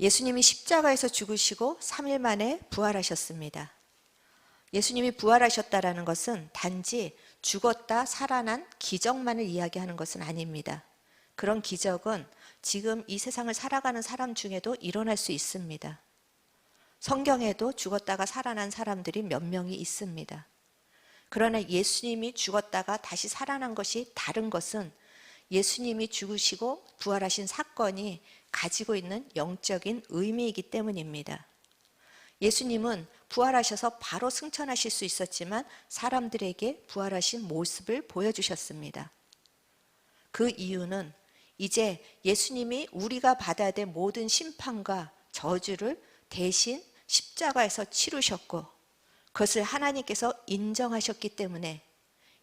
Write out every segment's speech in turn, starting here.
예수님이 십자가에서 죽으시고 3일 만에 부활하셨습니다. 예수님이 부활하셨다라는 것은 단지 죽었다 살아난 기적만을 이야기하는 것은 아닙니다. 그런 기적은 지금 이 세상을 살아가는 사람 중에도 일어날 수 있습니다. 성경에도 죽었다가 살아난 사람들이 몇 명이 있습니다. 그러나 예수님이 죽었다가 다시 살아난 것이 다른 것은 예수님이 죽으시고 부활하신 사건이 가지고 있는 영적인 의미이기 때문입니다. 예수님은 부활하셔서 바로 승천하실 수 있었지만 사람들에게 부활하신 모습을 보여주셨습니다. 그 이유는 이제 예수님이 우리가 받아야 될 모든 심판과 저주를 대신 십자가에서 치르셨고 그것을 하나님께서 인정하셨기 때문에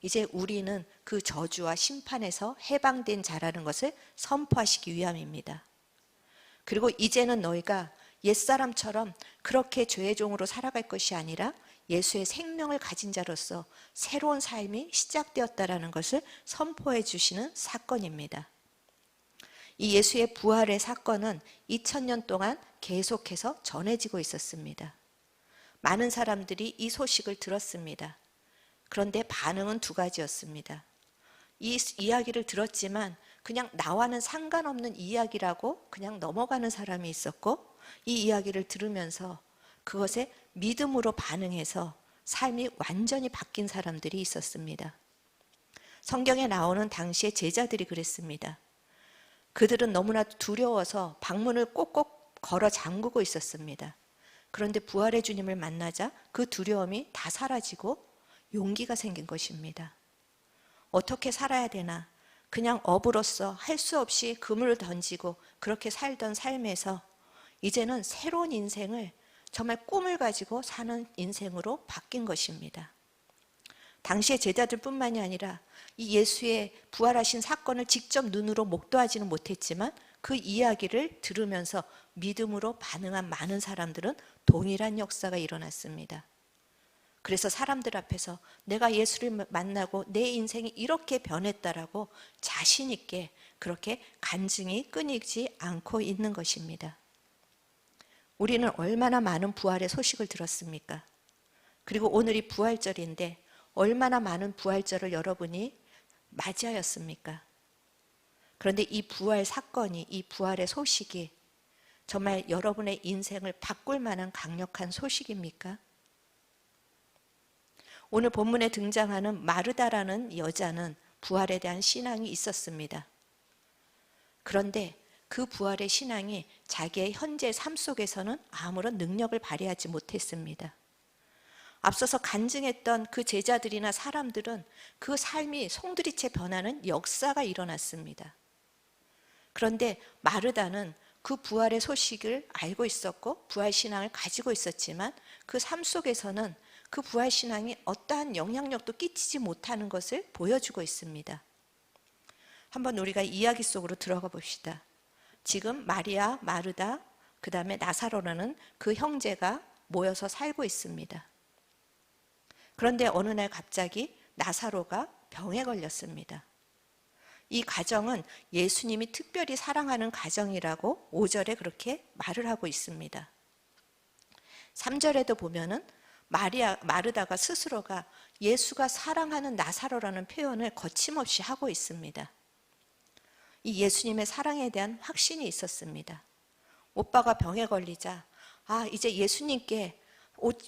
이제 우리는 그 저주와 심판에서 해방된 자라는 것을 선포하시기 위함입니다. 그리고 이제는 너희가 옛사람처럼 그렇게 죄의 종으로 살아갈 것이 아니라 예수의 생명을 가진 자로서 새로운 삶이 시작되었다라는 것을 선포해 주시는 사건입니다. 이 예수의 부활의 사건은 2000년 동안 계속해서 전해지고 있었습니다. 많은 사람들이 이 소식을 들었습니다. 그런데 반응은 두 가지였습니다. 이 이야기를 들었지만 그냥 나와는 상관없는 이야기라고 그냥 넘어가는 사람이 있었고, 이 이야기를 들으면서 그것에 믿음으로 반응해서 삶이 완전히 바뀐 사람들이 있었습니다. 성경에 나오는 당시의 제자들이 그랬습니다. 그들은 너무나도 두려워서 방문을 꼭꼭 걸어 잠그고 있었습니다. 그런데 부활의 주님을 만나자 그 두려움이 다 사라지고 용기가 생긴 것입니다. 어떻게 살아야 되나? 그냥 업으로서 할 수 없이 그물을 던지고 그렇게 살던 삶에서 이제는 새로운 인생을 정말 꿈을 가지고 사는 인생으로 바뀐 것입니다. 당시의 제자들뿐만이 아니라 이 예수의 부활하신 사건을 직접 눈으로 목도하지는 못했지만 그 이야기를 들으면서 믿음으로 반응한 많은 사람들은 동일한 역사가 일어났습니다. 그래서 사람들 앞에서 내가 예수를 만나고 내 인생이 이렇게 변했다라고 자신 있게 그렇게 간증이 끊이지 않고 있는 것입니다. 우리는 얼마나 많은 부활의 소식을 들었습니까? 그리고 오늘이 부활절인데 얼마나 많은 부활절을 여러분이 맞이하였습니까? 그런데 이 부활 사건이, 이 부활의 소식이 정말 여러분의 인생을 바꿀 만한 강력한 소식입니까? 오늘 본문에 등장하는 마르다라는 여자는 부활에 대한 신앙이 있었습니다. 그런데 그 부활의 신앙이 자기의 현재 삶 속에서는 아무런 능력을 발휘하지 못했습니다. 앞서서 간증했던 그 제자들이나 사람들은 그 삶이 송두리째 변하는 역사가 일어났습니다. 그런데 마르다는 그 부활의 소식을 알고 있었고 부활 신앙을 가지고 있었지만 그 삶 속에서는 그 부활 신앙이 어떠한 영향력도 끼치지 못하는 것을 보여주고 있습니다. 한번 우리가 이야기 속으로 들어가 봅시다. 지금 마리아, 마르다, 그 다음에 나사로라는 그 형제가 모여서 살고 있습니다. 그런데 어느 날 갑자기 나사로가 병에 걸렸습니다. 이 가정은 예수님이 특별히 사랑하는 가정이라고 5절에 그렇게 말을 하고 있습니다. 3절에도 보면은 마르다가 스스로가 예수가 사랑하는 나사로라는 표현을 거침없이 하고 있습니다. 이 예수님의 사랑에 대한 확신이 있었습니다. 오빠가 병에 걸리자 이제 예수님께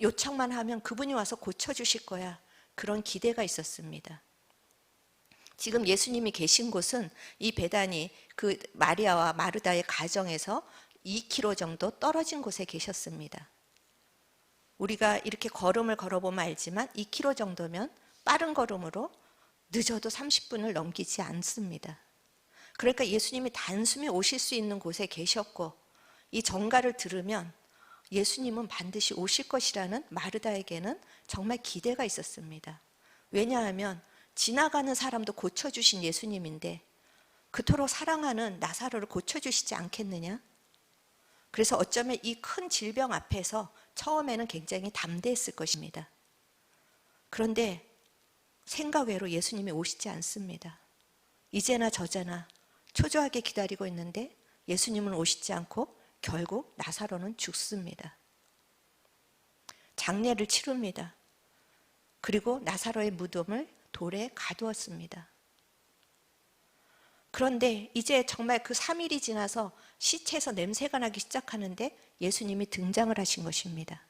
요청만 하면 그분이 와서 고쳐주실 거야. 그런 기대가 있었습니다. 지금 예수님이 계신 곳은 이 베다니 그 마리아와 마르다의 가정에서 2km 정도 떨어진 곳에 계셨습니다. 우리가 이렇게 걸음을 걸어보면 알지만 2km 정도면 빠른 걸음으로 늦어도 30분을 넘기지 않습니다. 그러니까 예수님이 단숨에 오실 수 있는 곳에 계셨고 이 전가를 들으면 예수님은 반드시 오실 것이라는 마르다에게는 정말 기대가 있었습니다. 왜냐하면 지나가는 사람도 고쳐주신 예수님인데 그토록 사랑하는 나사로를 고쳐주시지 않겠느냐? 그래서 어쩌면 이 큰 질병 앞에서 처음에는 굉장히 담대했을 것입니다. 그런데 생각 외로 예수님이 오시지 않습니다. 이제나 저제나 초조하게 기다리고 있는데 예수님은 오시지 않고 결국 나사로는 죽습니다. 장례를 치릅니다. 그리고 나사로의 무덤을 돌에 가두었습니다. 그런데 이제 정말 그 3일이 지나서 시체에서 냄새가 나기 시작하는데 예수님이 등장을 하신 것입니다.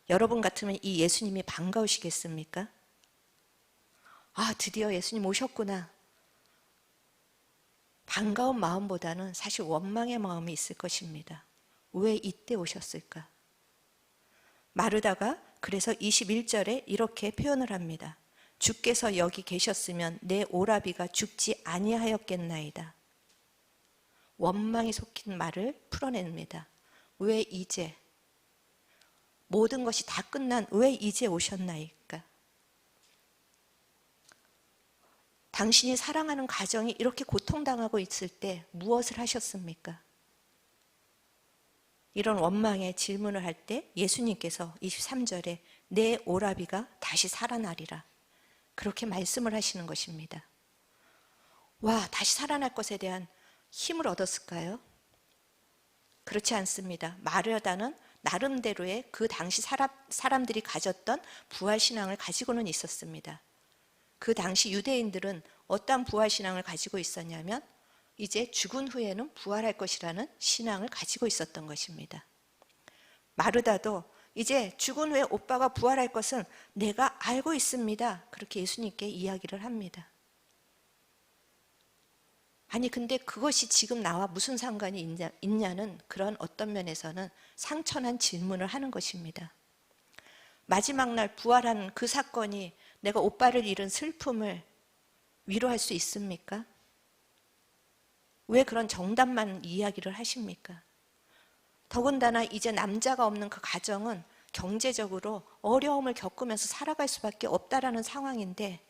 여러분 같으면 이 예수님이 반가우시겠습니까? 아, 드디어 예수님 오셨구나. 반가운 마음보다는 사실 원망의 마음이 있을 것입니다. 왜 이때 오셨을까? 마르다가 그래서 21절에 이렇게 표현을 합니다. 주께서 여기 계셨으면 내 오라비가 죽지 아니하였겠나이다. 원망이 섞인 말을 풀어냅니다. 왜 이제? 모든 것이 다 끝난 왜 이제 오셨나이까? 당신이 사랑하는 가정이 이렇게 고통당하고 있을 때 무엇을 하셨습니까? 이런 원망의 질문을 할 때 예수님께서 23절에 내 오라비가 다시 살아나리라. 그렇게 말씀을 하시는 것입니다. 와, 다시 살아날 것에 대한 힘을 얻었을까요? 그렇지 않습니다. 마르다는 나름대로의 그 당시 사람들이 가졌던 부활신앙을 가지고는 있었습니다. 그 당시 유대인들은 어떠한 부활신앙을 가지고 있었냐면 이제 죽은 후에는 부활할 것이라는 신앙을 가지고 있었던 것입니다. 마르다도 이제 죽은 후에 오빠가 부활할 것은 내가 알고 있습니다. 그렇게 예수님께 이야기를 합니다. 아니 근데 그것이 지금 나와 무슨 상관이 있냐는 그런 어떤 면에서는 상처난 질문을 하는 것입니다. 마지막 날 부활한 그 사건이 내가 오빠를 잃은 슬픔을 위로할 수 있습니까? 왜 그런 정답만 이야기를 하십니까? 더군다나 이제 남자가 없는 그 가정은 경제적으로 어려움을 겪으면서 살아갈 수밖에 없다라는 상황인데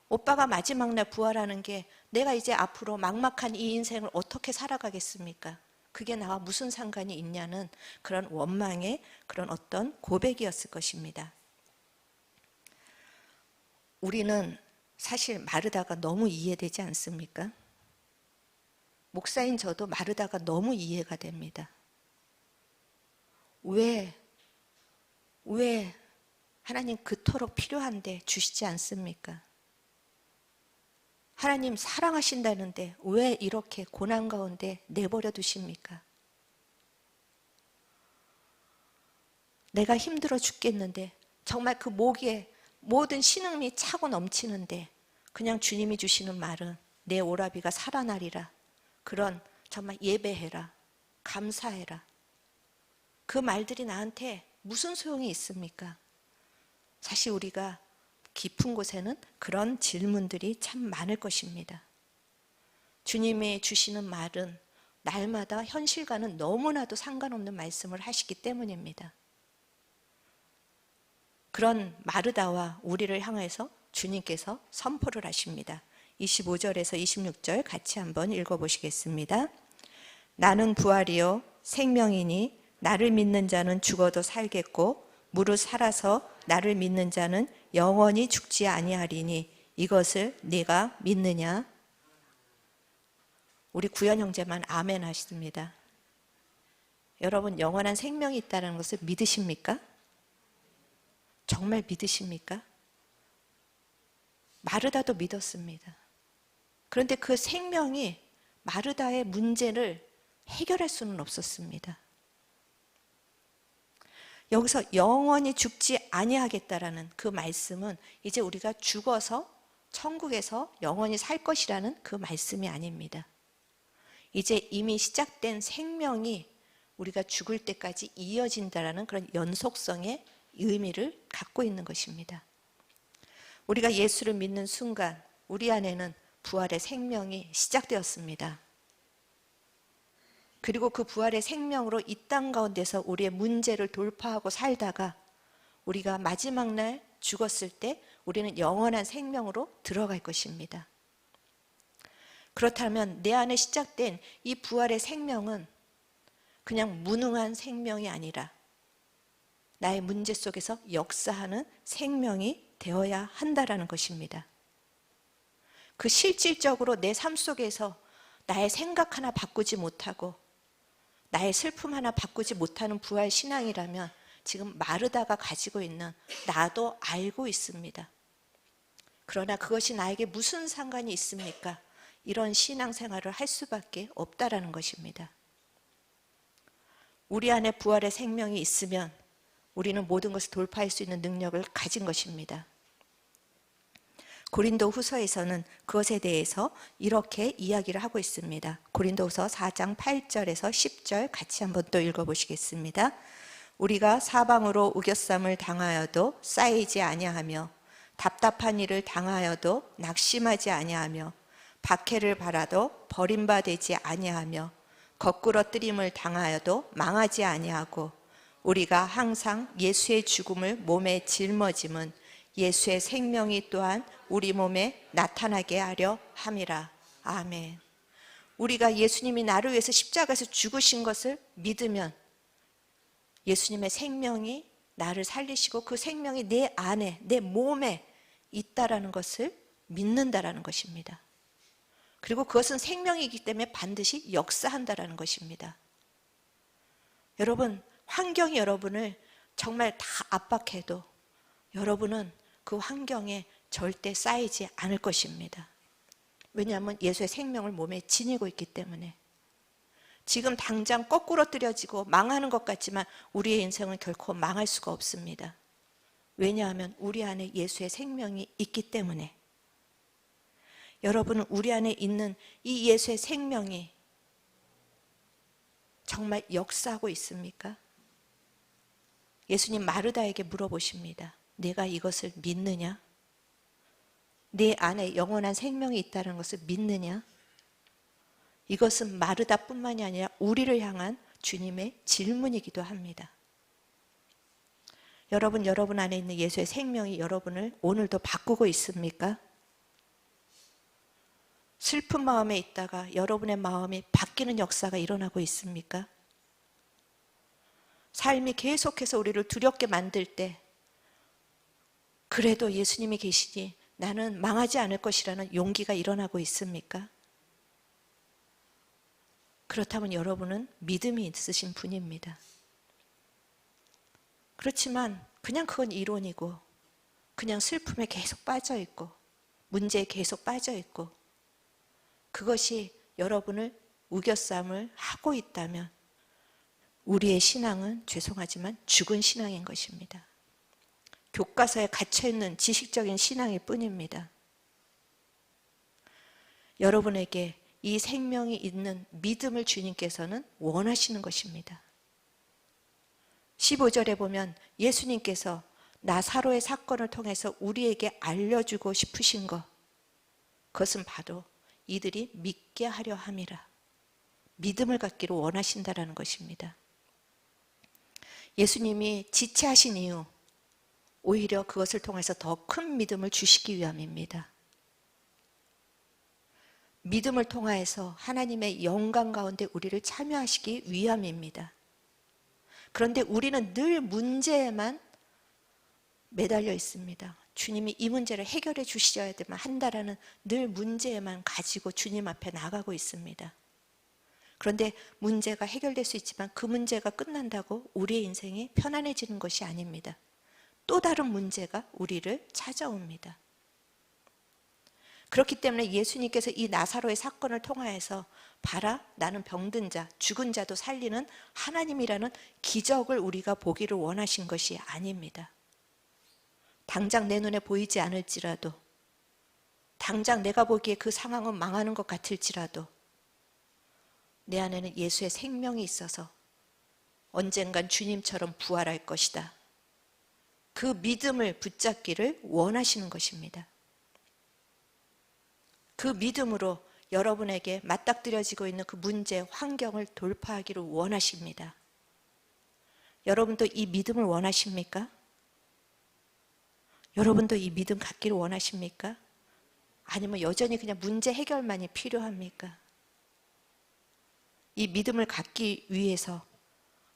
오빠가 마지막 날 부활하는 게 내가 이제 앞으로 막막한 이 인생을 어떻게 살아가겠습니까? 그게 나와 무슨 상관이 있냐는 그런 원망의 그런 어떤 고백이었을 것입니다. 우리는 사실 마르다가 너무 이해되지 않습니까? 목사인 저도 마르다가 너무 이해가 됩니다. 왜 하나님 그토록 필요한데 주시지 않습니까? 하나님 사랑하신다는데 왜 이렇게 고난 가운데 내버려 두십니까? 내가 힘들어 죽겠는데 정말 그 목에 모든 신음이 차고 넘치는데 그냥 주님이 주시는 말은 내 오라비가 살아나리라. 그런 정말 예배해라. 감사해라. 그 말들이 나한테 무슨 소용이 있습니까? 사실 우리가 깊은 곳에는 그런 질문들이 참 많을 것입니다. 주님이 주시는 말은 날마다 현실과는 너무나도 상관없는 말씀을 하시기 때문입니다. 그런 마르다와 우리를 향해서 주님께서 선포를 하십니다. 25절에서 26절 같이 한번 읽어보시겠습니다. 나는 부활이요 생명이니 나를 믿는 자는 죽어도 살겠고 무릇 살아서 나를 믿는 자는 영원히 죽지 아니하리니 이것을 네가 믿느냐? 우리 구현 형제만 아멘 하십니다. 여러분 영원한 생명이 있다는 것을 믿으십니까? 정말 믿으십니까? 마르다도 믿었습니다. 그런데 그 생명이 마르다의 문제를 해결할 수는 없었습니다. 여기서 영원히 죽지 아니하겠다라는 그 말씀은 이제 우리가 죽어서 천국에서 영원히 살 것이라는 그 말씀이 아닙니다. 이제 이미 시작된 생명이 우리가 죽을 때까지 이어진다라는 그런 연속성의 의미를 갖고 있는 것입니다. 우리가 예수를 믿는 순간 우리 안에는 부활의 생명이 시작되었습니다. 그리고 그 부활의 생명으로 이 땅 가운데서 우리의 문제를 돌파하고 살다가 우리가 마지막 날 죽었을 때 우리는 영원한 생명으로 들어갈 것입니다. 그렇다면 내 안에 시작된 이 부활의 생명은 그냥 무능한 생명이 아니라 나의 문제 속에서 역사하는 생명이 되어야 한다라는 것입니다. 그 실질적으로 내 삶 속에서 나의 생각 하나 바꾸지 못하고 나의 슬픔 하나 바꾸지 못하는 부활 신앙이라면 지금 마르다가 가지고 있는 나도 알고 있습니다. 그러나 그것이 나에게 무슨 상관이 있습니까? 이런 신앙생활을 할 수밖에 없다라는 것입니다. 우리 안에 부활의 생명이 있으면 우리는 모든 것을 돌파할 수 있는 능력을 가진 것입니다. 고린도 후서에서는 그것에 대해서 이렇게 이야기를 하고 있습니다. 고린도 후서 4장 8절에서 10절 같이 한번 또 읽어보시겠습니다. 우리가 사방으로 우겨쌈을 당하여도 쌓이지 아니하며 답답한 일을 당하여도 낙심하지 아니하며 박해를 받아도 버림받지 아니하며 거꾸러뜨림을 당하여도 망하지 아니하고 우리가 항상 예수의 죽음을 몸에 짊어짐은 예수의 생명이 또한 우리 몸에 나타나게 하려 함이라. 아멘. 우리가 예수님이 나를 위해서 십자가에서 죽으신 것을 믿으면 예수님의 생명이 나를 살리시고 그 생명이 내 안에, 내 몸에 있다라는 것을 믿는다라는 것입니다. 그리고 그것은 생명이기 때문에 반드시 역사한다라는 것입니다. 여러분, 환경이 여러분을 정말 다 압박해도 여러분은 그 환경에 절대 쌓이지 않을 것입니다. 왜냐하면 예수의 생명을 몸에 지니고 있기 때문에. 지금 당장 거꾸로 뜨려지고 망하는 것 같지만 우리의 인생은 결코 망할 수가 없습니다. 왜냐하면 우리 안에 예수의 생명이 있기 때문에. 여러분은 우리 안에 있는 이 예수의 생명이 정말 역사하고 있습니까? 예수님 마르다에게 물어보십니다. 내가 이것을 믿느냐? 내 안에 영원한 생명이 있다는 것을 믿느냐? 이것은 마르다뿐만이 아니라 우리를 향한 주님의 질문이기도 합니다. 여러분 안에 있는 예수의 생명이 여러분을 오늘도 바꾸고 있습니까? 슬픈 마음에 있다가 여러분의 마음이 바뀌는 역사가 일어나고 있습니까? 삶이 계속해서 우리를 두렵게 만들 때 그래도 예수님이 계시니 나는 망하지 않을 것이라는 용기가 일어나고 있습니까? 그렇다면 여러분은 믿음이 있으신 분입니다. 그렇지만 그냥 그건 이론이고 그냥 슬픔에 계속 빠져 있고 문제에 계속 빠져 있고 그것이 여러분을 우겨쌈을 하고 있다면 우리의 신앙은 죄송하지만 죽은 신앙인 것입니다. 교과서에 갇혀있는 지식적인 신앙일 뿐입니다. 여러분에게 이 생명이 있는 믿음을 주님께서는 원하시는 것입니다. 15절에 보면 예수님께서 나사로의 사건을 통해서 우리에게 알려주고 싶으신 것, 그것은 바로 이들이 믿게 하려 함이라. 믿음을 갖기를 원하신다라는 것입니다. 예수님이 지체하신 이유, 오히려 그것을 통해서 더 큰 믿음을 주시기 위함입니다. 믿음을 통하여서 하나님의 영광 가운데 우리를 참여하시기 위함입니다. 그런데 우리는 늘 문제에만 매달려 있습니다. 주님이 이 문제를 해결해 주셔야 한다라는 늘 문제에만 가지고 주님 앞에 나가고 있습니다. 그런데 문제가 해결될 수 있지만 그 문제가 끝난다고 우리의 인생이 편안해지는 것이 아닙니다. 또 다른 문제가 우리를 찾아옵니다. 그렇기 때문에 예수님께서 이 나사로의 사건을 통하여서 봐라, 나는 병든 자, 죽은 자도 살리는 하나님이라는 기적을 우리가 보기를 원하신 것이 아닙니다. 당장 내 눈에 보이지 않을지라도, 당장 내가 보기에 그 상황은 망하는 것 같을지라도 내 안에는 예수의 생명이 있어서 언젠간 주님처럼 부활할 것이다. 그 믿음을 붙잡기를 원하시는 것입니다. 그 믿음으로 여러분에게 맞닥뜨려지고 있는 그 문제, 환경을 돌파하기를 원하십니다. 여러분도 이 믿음을 원하십니까? 여러분도 이 믿음 갖기를 원하십니까? 아니면 여전히 그냥 문제 해결만이 필요합니까? 이 믿음을 갖기 위해서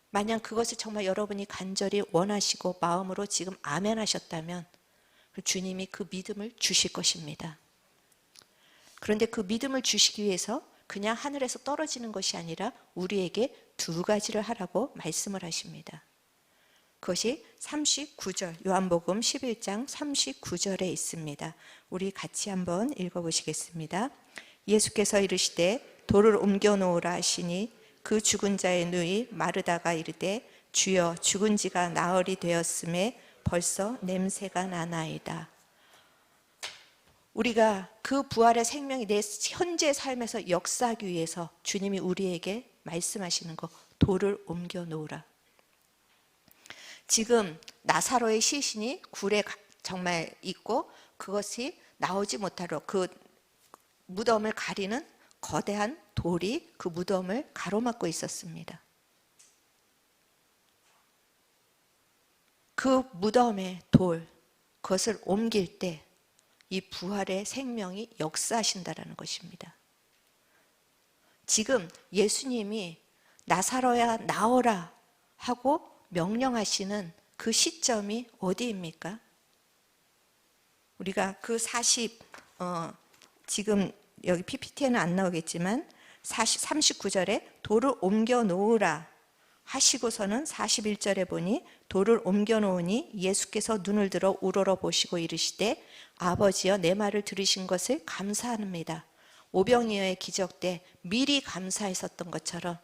만약 그것을 정말 여러분이 간절히 원하시고 마음으로 지금 아멘 하셨다면 주님이 그 믿음을 주실 것입니다. 그런데 그 믿음을 주시기 위해서 그냥 하늘에서 떨어지는 것이 아니라 우리에게 두 가지를 하라고 말씀을 하십니다. 그것이 39절, 요한복음 11장 39절에 있습니다. 우리 같이 한번 읽어보시겠습니다. 예수께서 이르시되 돌을 옮겨 놓으라 하시니 그 죽은 자의 누이 마르다가 이르되 주여 죽은 지가 나흘이 되었음에 벌써 냄새가 나나이다. 우리가 그 부활의 생명이 내 현재 삶에서 역사하기 위해서 주님이 우리에게 말씀하시는 거, 돌을 옮겨 놓으라. 지금 나사로의 시신이 굴에 정말 있고 그것이 나오지 못하도록 그 무덤을 가리는 거대한 돌이 그 무덤을 가로막고 있었습니다. 그 무덤의 돌, 그것을 옮길 때 이 부활의 생명이 역사하신다라는 것입니다. 지금 예수님이 나사로야 나오라 하고 명령하시는 그 시점이 어디입니까? 우리가 그 지금 여기 PPT에는 안 나오겠지만 39절에 돌을 옮겨 놓으라 하시고서는 41절에 보니 돌을 옮겨 놓으니 예수께서 눈을 들어 우러러 보시고 이르시되 아버지여 내 말을 들으신 것을 감사합니다. 오병이어의 기적 때 미리 감사했었던 것처럼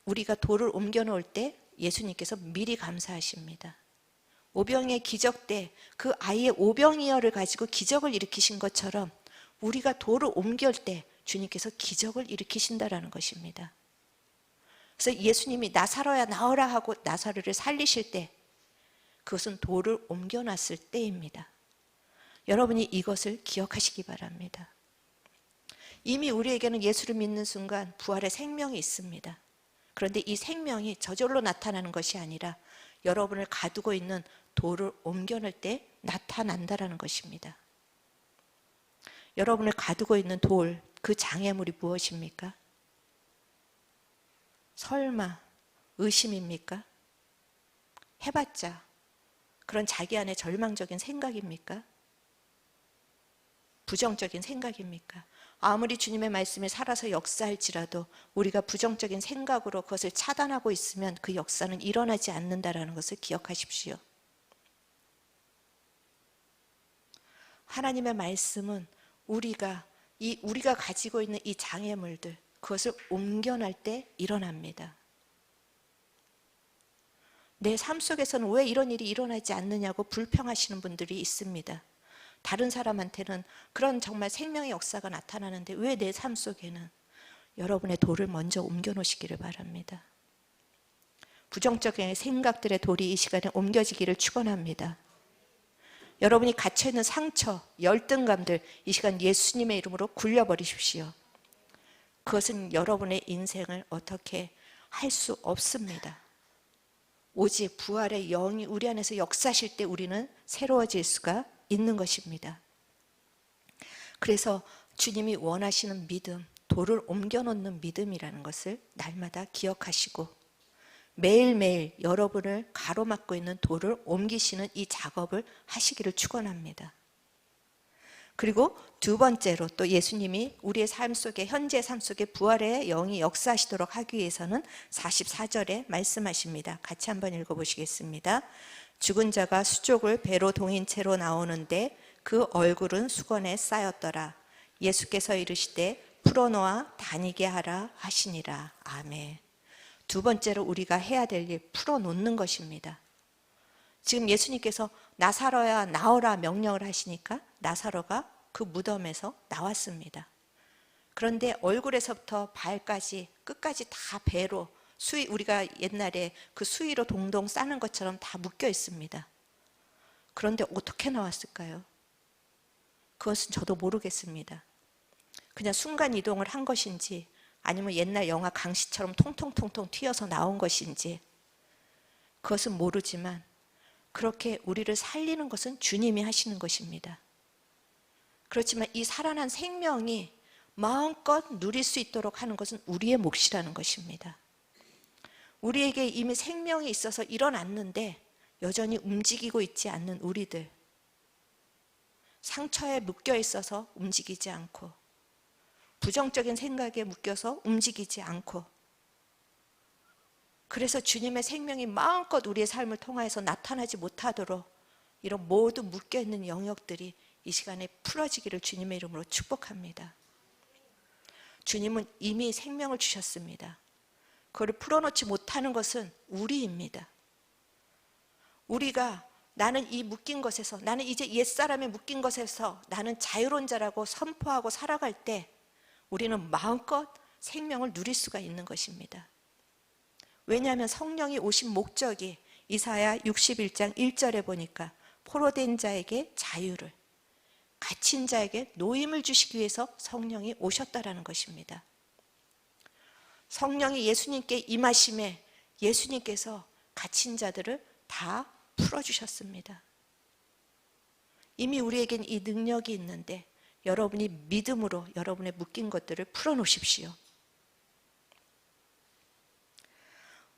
우리가 돌을 옮겨 놓을 때 예수님께서 미리 감사하십니다. 오병이어의 기적 때 그 아이의 오병이어를 가지고 기적을 일으키신 것처럼 우리가 돌을 옮길 때 주님께서 기적을 일으키신다라는 것입니다. 그래서 예수님이 나사로야 나오라 하고 나사로를 살리실 때 그것은 돌을 옮겨놨을 때입니다. 여러분이 이것을 기억하시기 바랍니다. 이미 우리에게는 예수를 믿는 순간 부활의 생명이 있습니다. 그런데 이 생명이 저절로 나타나는 것이 아니라 여러분을 가두고 있는 돌을 옮겨낼 때 나타난다라는 것입니다. 여러분을 가두고 있는 돌, 그 장애물이 무엇입니까? 설마 의심입니까? 해봤자 그런 자기 안에 절망적인 생각입니까? 부정적인 생각입니까? 아무리 주님의 말씀에 살아서 역사할지라도 우리가 부정적인 생각으로 그것을 차단하고 있으면 그 역사는 일어나지 않는다라는 것을 기억하십시오. 하나님의 말씀은 우리가 가지고 있는 이 장애물들, 그것을 옮겨낼 때 일어납니다. 내 삶 속에서는 왜 이런 일이 일어나지 않느냐고 불평하시는 분들이 있습니다. 다른 사람한테는 그런 정말 생명의 역사가 나타나는데 왜 내 삶 속에는? 여러분의 돌을 먼저 옮겨 놓으시기를 바랍니다. 부정적인 생각들의 돌이 이 시간에 옮겨지기를 축원합니다. 여러분이 갇혀있는 상처, 열등감들 이 시간 예수님의 이름으로 굴려버리십시오. 그것은 여러분의 인생을 어떻게 할 수 없습니다. 오직 부활의 영이 우리 안에서 역사하실 때 우리는 새로워질 수가 있는 것입니다. 그래서 주님이 원하시는 믿음, 돌을 옮겨놓는 믿음이라는 것을 날마다 기억하시고 매일매일 여러분을 가로막고 있는 돌을 옮기시는 이 작업을 하시기를 축원합니다. 그리고 두 번째로 또 예수님이 우리의 삶 속에 현재 삶 속에 부활의 영이 역사하시도록 하기 위해서는 44절에 말씀하십니다. 같이 한번 읽어보시겠습니다. 죽은 자가 수족을 배로 동인 채로 나오는데 그 얼굴은 수건에 쌓였더라. 예수께서 이르시되 풀어놓아 다니게 하라 하시니라. 아멘. 두 번째로 우리가 해야 될 일, 풀어놓는 것입니다. 지금 예수님께서 나사로야 나오라 명령을 하시니까 나사로가 그 무덤에서 나왔습니다. 그런데 얼굴에서부터 발까지 끝까지 다 배로 우리가 옛날에 그 수위로 동동 싸는 것처럼 다 묶여 있습니다. 그런데 어떻게 나왔을까요? 그것은 저도 모르겠습니다. 그냥 순간 이동을 한 것인지 아니면 옛날 영화 강시처럼 통통통통 튀어서 나온 것인지 그것은 모르지만 그렇게 우리를 살리는 것은 주님이 하시는 것입니다. 그렇지만 이 살아난 생명이 마음껏 누릴 수 있도록 하는 것은 우리의 몫이라는 것입니다. 우리에게 이미 생명이 있어서 일어났는데 여전히 움직이고 있지 않는 우리들, 상처에 묶여 있어서 움직이지 않고 부정적인 생각에 묶여서 움직이지 않고 그래서 주님의 생명이 마음껏 우리의 삶을 통하여서 나타나지 못하도록 이런 모든 묶여있는 영역들이 이 시간에 풀어지기를 주님의 이름으로 축복합니다. 주님은 이미 생명을 주셨습니다. 그걸 풀어놓지 못하는 것은 우리입니다. 우리가 나는 이 묶인 것에서, 나는 이제 옛사람에 묶인 것에서 나는 자유로운 자라고 선포하고 살아갈 때 우리는 마음껏 생명을 누릴 수가 있는 것입니다. 왜냐하면 성령이 오신 목적이 이사야 61장 1절에 보니까 포로된 자에게 자유를, 갇힌 자에게 노임을 주시기 위해서 성령이 오셨다라는 것입니다. 성령이 예수님께 임하심에 예수님께서 갇힌 자들을 다 풀어주셨습니다. 이미 우리에겐 이 능력이 있는데 여러분이 믿음으로 여러분의 묶인 것들을 풀어놓으십시오.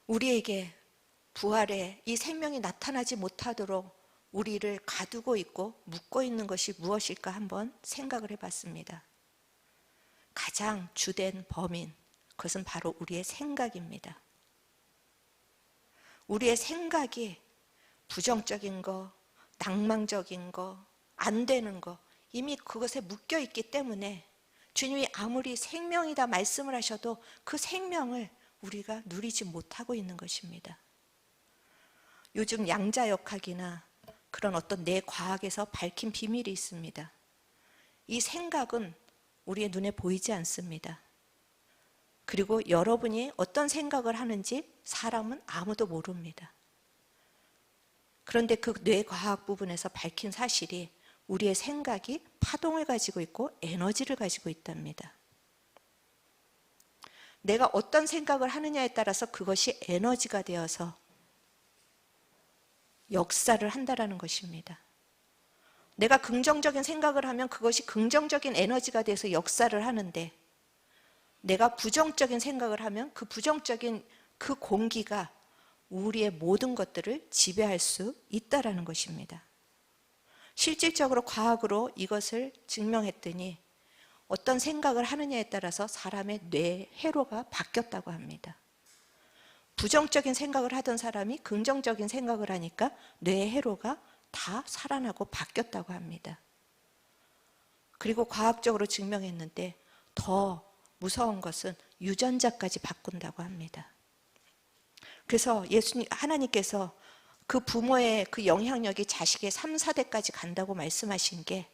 우리에게 부활에 이 생명이 나타나지 못하도록 우리를 가두고 있고 묶고 있는 것이 무엇일까 한번 생각을 해봤습니다. 가장 주된 범인, 그것은 바로 우리의 생각입니다. 우리의 생각이 부정적인 거, 낭망적인 거, 안 되는 거, 이미 그것에 묶여 있기 때문에 주님이 아무리 생명이다 말씀을 하셔도 그 생명을 우리가 누리지 못하고 있는 것입니다. 요즘 양자역학이나 그런 어떤 뇌과학에서 밝힌 비밀이 있습니다. 이 생각은 우리의 눈에 보이지 않습니다. 그리고 여러분이 어떤 생각을 하는지 사람은 아무도 모릅니다. 그런데 그 뇌과학 부분에서 밝힌 사실이 우리의 생각이 파동을 가지고 있고 에너지를 가지고 있답니다. 내가 어떤 생각을 하느냐에 따라서 그것이 에너지가 되어서 역사를 한다라는 것입니다. 내가 긍정적인 생각을 하면 그것이 긍정적인 에너지가 돼서 역사를 하는데, 내가 부정적인 생각을 하면 그 부정적인 그 공기가 우리의 모든 것들을 지배할 수 있다라는 것입니다. 실질적으로 과학으로 이것을 증명했더니 어떤 생각을 하느냐에 따라서 사람의 뇌 회로가 바뀌었다고 합니다. 부정적인 생각을 하던 사람이 긍정적인 생각을 하니까 뇌 회로가 다 살아나고 바뀌었다고 합니다. 그리고 과학적으로 증명했는데 더 무서운 것은 유전자까지 바꾼다고 합니다. 그래서 하나님께서 그 부모의 그 영향력이 자식의 3, 4대까지 간다고 말씀하신 게,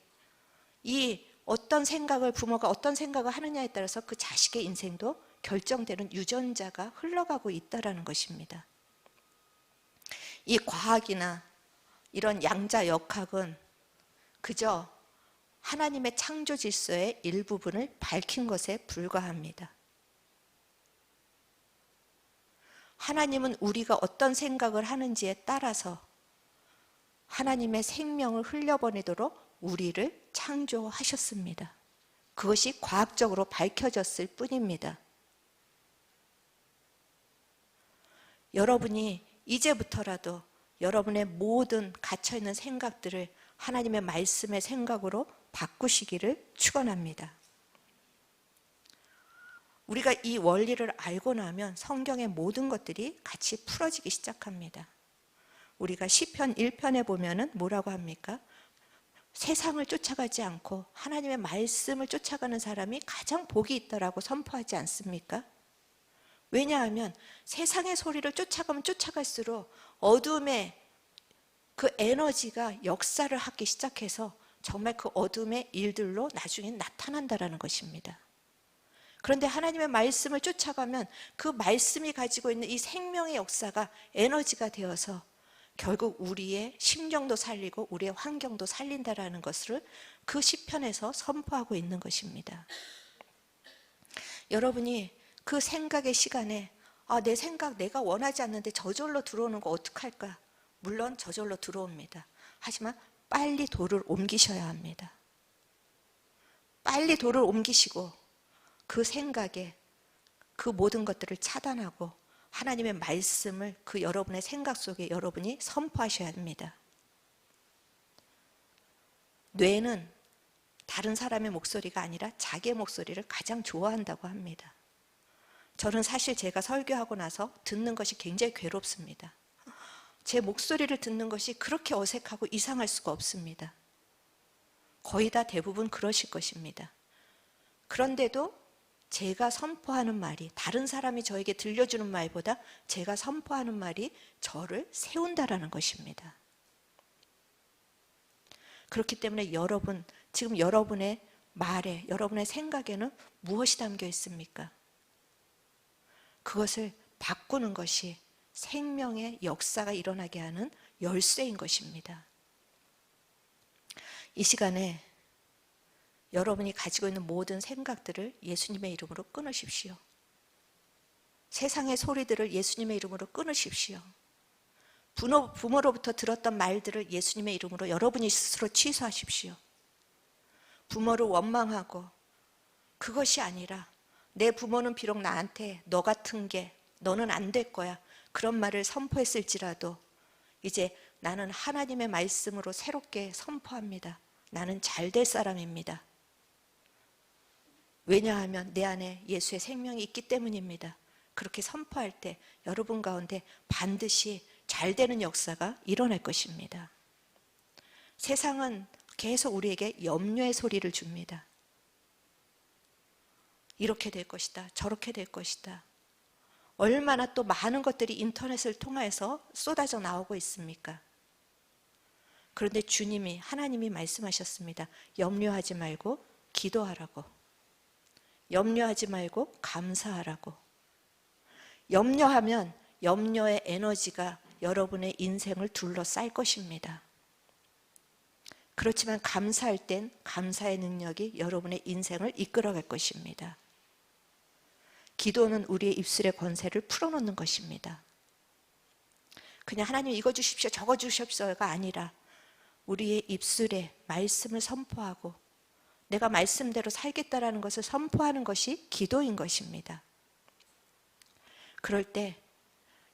이 어떤 생각을 부모가 어떤 생각을 하느냐에 따라서 그 자식의 인생도 결정되는 유전자가 흘러가고 있다는 것입니다. 이 과학이나 이런 양자역학은 그저 하나님의 창조 질서의 일부분을 밝힌 것에 불과합니다. 하나님은 우리가 어떤 생각을 하는지에 따라서 하나님의 생명을 흘려보내도록 우리를 창조하셨습니다. 그것이 과학적으로 밝혀졌을 뿐입니다. 여러분이 이제부터라도 여러분의 모든 갇혀있는 생각들을 하나님의 말씀의 생각으로 바꾸시기를 축원합니다. 우리가 이 원리를 알고 나면 성경의 모든 것들이 같이 풀어지기 시작합니다. 우리가 시편 1편에 보면은 뭐라고 합니까? 세상을 쫓아가지 않고 하나님의 말씀을 쫓아가는 사람이 가장 복이 있다라고 선포하지 않습니까? 왜냐하면 세상의 소리를 쫓아가면 쫓아갈수록 어둠의 그 에너지가 역사를 하기 시작해서 정말 그 어둠의 일들로 나중에 나타난다라는 것입니다. 그런데 하나님의 말씀을 쫓아가면 그 말씀이 가지고 있는 이 생명의 역사가 에너지가 되어서 결국 우리의 심령도 살리고 우리의 환경도 살린다라는 것을 그 시편에서 선포하고 있는 것입니다. 여러분이 그 생각의 시간에 내 생각 내가 원하지 않는데 저절로 들어오는 거 어떡할까? 물론 저절로 들어옵니다. 하지만 빨리 도를 옮기셔야 합니다. 빨리 도를 옮기시고 그 생각에 그 모든 것들을 차단하고 하나님의 말씀을 그 여러분의 생각 속에 여러분이 선포하셔야 합니다. 뇌는 다른 사람의 목소리가 아니라 자기의 목소리를 가장 좋아한다고 합니다. 저는 사실 제가 설교하고 나서 듣는 것이 굉장히 괴롭습니다. 제 목소리를 듣는 것이 그렇게 어색하고 이상할 수가 없습니다. 거의 다 대부분 그러실 것입니다. 그런데도 제가 선포하는 말이, 다른 사람이 저에게 들려주는 말보다 제가 선포하는 말이 저를 세운다라는 것입니다. 그렇기 때문에 여러분, 지금 여러분의 말에, 여러분의 생각에는 무엇이 담겨 있습니까? 그것을 바꾸는 것이 생명의 역사가 일어나게 하는 열쇠인 것입니다. 이 시간에 여러분이 가지고 있는 모든 생각들을 예수님의 이름으로 끊으십시오. 세상의 소리들을 예수님의 이름으로 끊으십시오. 부모로부터 들었던 말들을 예수님의 이름으로 여러분이 스스로 취소하십시오. 부모를 원망하고 그것이 아니라 내 부모는 비록 나한테 너 같은 게 너는 안 될 거야 그런 말을 선포했을지라도 이제 나는 하나님의 말씀으로 새롭게 선포합니다. 나는 잘 될 사람입니다. 왜냐하면 내 안에 예수의 생명이 있기 때문입니다. 그렇게 선포할 때 여러분 가운데 반드시 잘 되는 역사가 일어날 것입니다. 세상은 계속 우리에게 염려의 소리를 줍니다. 이렇게 될 것이다. 저렇게 될 것이다. 얼마나 또 많은 것들이 인터넷을 통해서 쏟아져 나오고 있습니까? 그런데 주님이, 하나님이 말씀하셨습니다. 염려하지 말고 기도하라고. 염려하지 말고 감사하라고. 염려하면 염려의 에너지가 여러분의 인생을 둘러쌀 것입니다. 그렇지만 감사할 땐 감사의 능력이 여러분의 인생을 이끌어갈 것입니다. 기도는 우리의 입술의 권세를 풀어놓는 것입니다. 그냥 하나님 이거 주십시오 저거 주십시오가 아니라 우리의 입술에 말씀을 선포하고 내가 말씀대로 살겠다라는 것을 선포하는 것이 기도인 것입니다. 그럴 때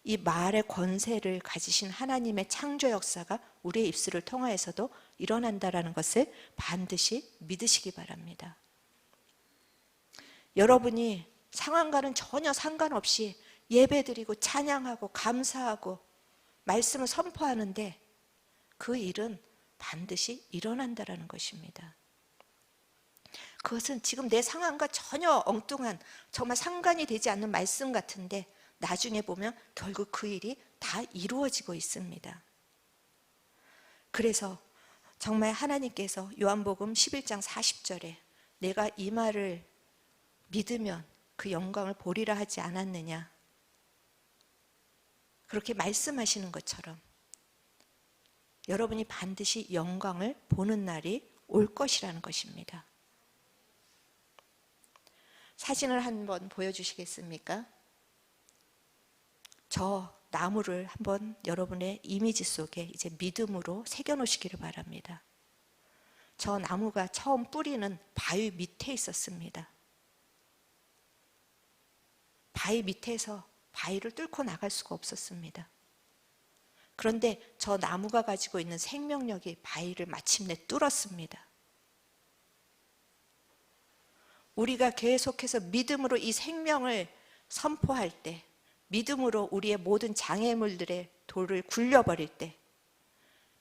이 말의 권세를 가지신 하나님의 창조 역사가 우리의 입술을 통하여서도 일어난다라는 것을 반드시 믿으시기 바랍니다. 여러분이 상황과는 전혀 상관없이 예배드리고 찬양하고 감사하고 말씀을 선포하는데 그 일은 반드시 일어난다라는 것입니다. 그것은 지금 내 상황과 전혀 엉뚱한 정말 상관이 되지 않는 말씀 같은데 나중에 보면 결국 그 일이 다 이루어지고 있습니다. 그래서 정말 하나님께서 요한복음 11장 40절에 내가 이 말을 믿으면 그 영광을 보리라 하지 않았느냐 그렇게 말씀하시는 것처럼 여러분이 반드시 영광을 보는 날이 올 것이라는 것입니다. 사진을 한번 보여주시겠습니까? 저 나무를 한번 여러분의 이미지 속에 이제 믿음으로 새겨놓으시기를 바랍니다. 저 나무가 처음 뿌리는 바위 밑에 있었습니다. 바위 밑에서 바위를 뚫고 나갈 수가 없었습니다. 그런데 저 나무가 가지고 있는 생명력이 바위를 마침내 뚫었습니다. 우리가 계속해서 믿음으로 이 생명을 선포할 때, 믿음으로 우리의 모든 장애물들의 돌을 굴려버릴 때,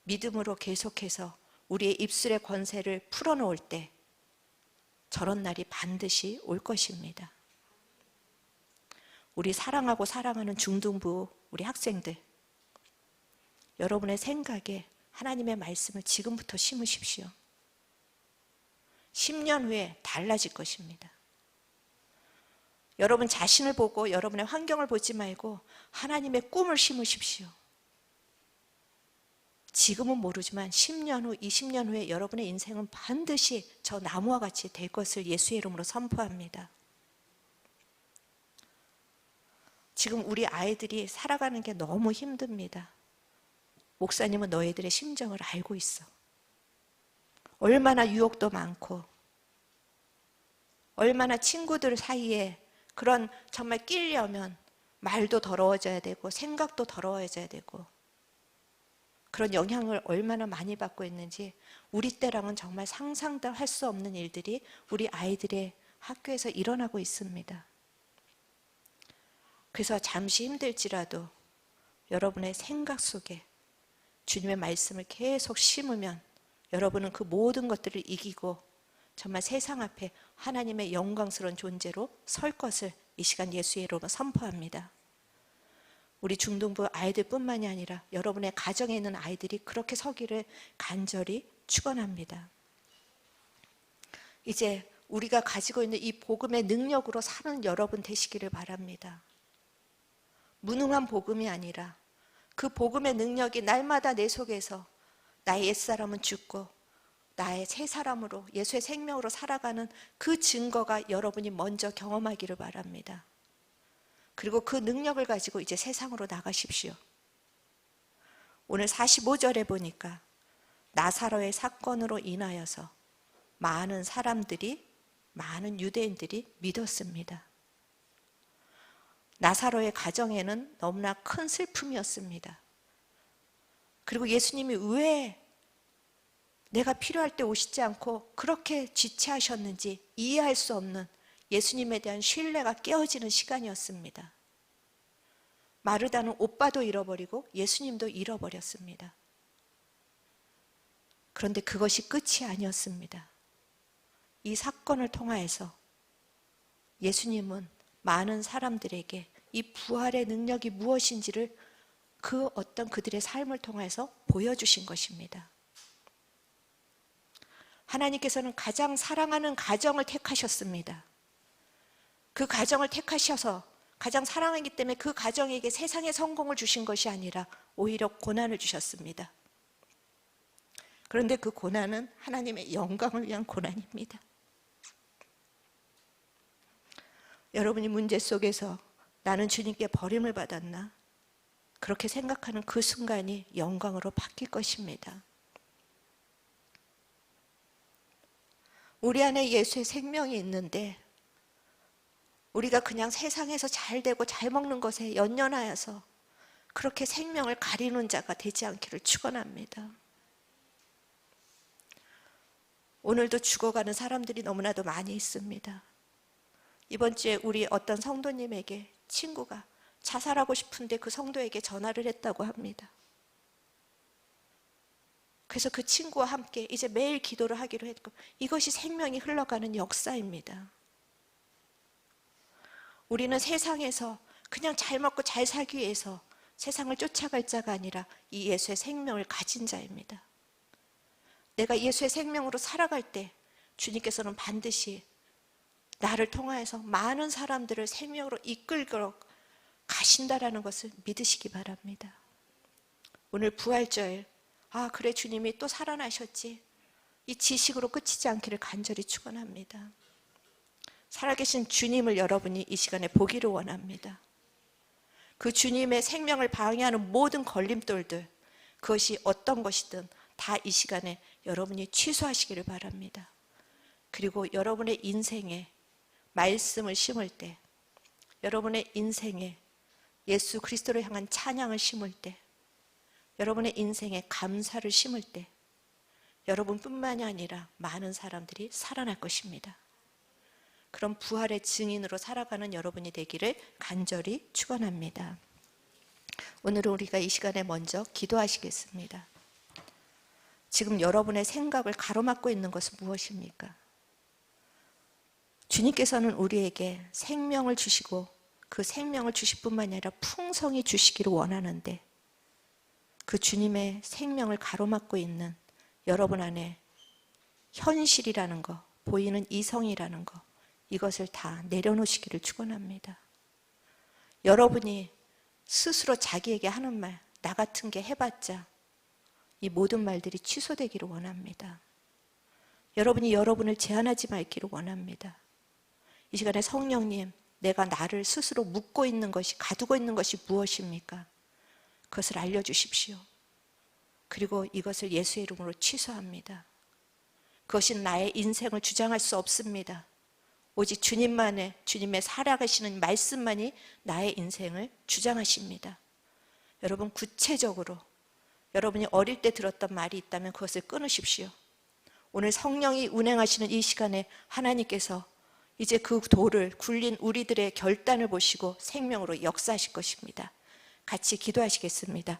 믿음으로 계속해서 우리의 입술의 권세를 풀어놓을 때 저런 날이 반드시 올 것입니다. 우리 사랑하고 사랑하는 중등부 우리 학생들, 여러분의 생각에 하나님의 말씀을 지금부터 심으십시오. 10년 후에 달라질 것입니다. 여러분 자신을 보고 여러분의 환경을 보지 말고 하나님의 꿈을 심으십시오. 지금은 모르지만 10년 후, 20년 후에 여러분의 인생은 반드시 저 나무와 같이 될 것을 예수의 이름으로 선포합니다. 지금 우리 아이들이 살아가는 게 너무 힘듭니다. 목사님은 너희들의 심정을 알고 있어. 얼마나 유혹도 많고 얼마나 친구들 사이에 그런 정말 끼려면 말도 더러워져야 되고 생각도 더러워져야 되고 그런 영향을 얼마나 많이 받고 있는지 우리 때랑은 정말 상상도 할 수 없는 일들이 우리 아이들의 학교에서 일어나고 있습니다. 그래서 잠시 힘들지라도 여러분의 생각 속에 주님의 말씀을 계속 심으면 여러분은 그 모든 것들을 이기고 정말 세상 앞에 하나님의 영광스러운 존재로 설 것을 이 시간 예수의 이름으로 선포합니다. 우리 중동부 아이들뿐만이 아니라 여러분의 가정에 있는 아이들이 그렇게 서기를 간절히 축원합니다. 이제 우리가 가지고 있는 이 복음의 능력으로 사는 여러분 되시기를 바랍니다. 무능한 복음이 아니라 그 복음의 능력이 날마다 내 속에서 나의 옛사람은 죽고 나의 새 사람으로 예수의 생명으로 살아가는 그 증거가 여러분이 먼저 경험하기를 바랍니다. 그리고 그 능력을 가지고 이제 세상으로 나가십시오. 오늘 45절에 보니까 나사로의 사건으로 인하여서 많은 사람들이, 많은 유대인들이 믿었습니다. 나사로의 가정에는 너무나 큰 슬픔이었습니다. 그리고 예수님이 왜 내가 필요할 때 오시지 않고 그렇게 지체하셨는지 이해할 수 없는 예수님에 대한 신뢰가 깨어지는 시간이었습니다. 마르다는 오빠도 잃어버리고 예수님도 잃어버렸습니다. 그런데 그것이 끝이 아니었습니다. 이 사건을 통하여서 예수님은 많은 사람들에게 이 부활의 능력이 무엇인지를 그 어떤 그들의 삶을 통해서 보여주신 것입니다. 하나님께서는 가장 사랑하는 가정을 택하셨습니다. 그 가정을 택하셔서 가장 사랑하기 때문에 그 가정에게 세상의 성공을 주신 것이 아니라 오히려 고난을 주셨습니다. 그런데 그 고난은 하나님의 영광을 위한 고난입니다. 여러분이 문제 속에서 나는 주님께 버림을 받았나? 그렇게 생각하는 그 순간이 영광으로 바뀔 것입니다. 우리 안에 예수의 생명이 있는데 우리가 그냥 세상에서 잘 되고 잘 먹는 것에 연연하여서 그렇게 생명을 가리는 자가 되지 않기를 축원합니다. 오늘도 죽어가는 사람들이 너무나도 많이 있습니다. 이번 주에 우리 어떤 성도님에게 친구가 자살하고 싶은데 그 성도에게 전화를 했다고 합니다. 그래서 그 친구와 함께 이제 매일 기도를 하기로 했고, 이것이 생명이 흘러가는 역사입니다. 우리는 세상에서 그냥 잘 먹고 잘 살기 위해서 세상을 쫓아갈 자가 아니라 이 예수의 생명을 가진 자입니다. 내가 예수의 생명으로 살아갈 때 주님께서는 반드시 나를 통하여서 많은 사람들을 생명으로 이끌고 가신다라는 것을 믿으시기 바랍니다. 오늘 부활절, 그래 주님이 또 살아나셨지, 이 지식으로 끝이지 않기를 간절히 축원합니다. 살아계신 주님을 여러분이 이 시간에 보기를 원합니다. 그 주님의 생명을 방해하는 모든 걸림돌들, 그것이 어떤 것이든 다 이 시간에 여러분이 취소하시기를 바랍니다. 그리고 여러분의 인생에 말씀을 심을 때, 여러분의 인생에 예수 그리스도를 향한 찬양을 심을 때, 여러분의 인생에 감사를 심을 때 여러분뿐만이 아니라 많은 사람들이 살아날 것입니다. 그런 부활의 증인으로 살아가는 여러분이 되기를 간절히 축원합니다. 오늘은 우리가 이 시간에 먼저 기도하시겠습니다. 지금 여러분의 생각을 가로막고 있는 것은 무엇입니까? 주님께서는 우리에게 생명을 주시고 그 생명을 주실 뿐만 아니라 풍성히 주시기를 원하는데, 그 주님의 생명을 가로막고 있는 여러분 안에 현실이라는 거, 보이는 이성이라는 거, 이것을 다 내려놓으시기를 축원합니다. 여러분이 스스로 자기에게 하는 말, 나 같은 게 해봤자, 이 모든 말들이 취소되기를 원합니다. 여러분이 여러분을 제한하지 말기를 원합니다. 이 시간에 성령님, 내가 나를 스스로 묻고 있는 것이, 가두고 있는 것이 무엇입니까? 그것을 알려주십시오. 그리고 이것을 예수의 이름으로 취소합니다. 그것이 나의 인생을 주장할 수 없습니다. 오직 주님만의, 주님의 살아가시는 말씀만이 나의 인생을 주장하십니다. 여러분, 구체적으로 여러분이 어릴 때 들었던 말이 있다면 그것을 끊으십시오. 오늘 성령이 운행하시는 이 시간에 하나님께서 이제 그 돌을 굴린 우리들의 결단을 보시고 생명으로 역사하실 것입니다. 같이 기도하시겠습니다.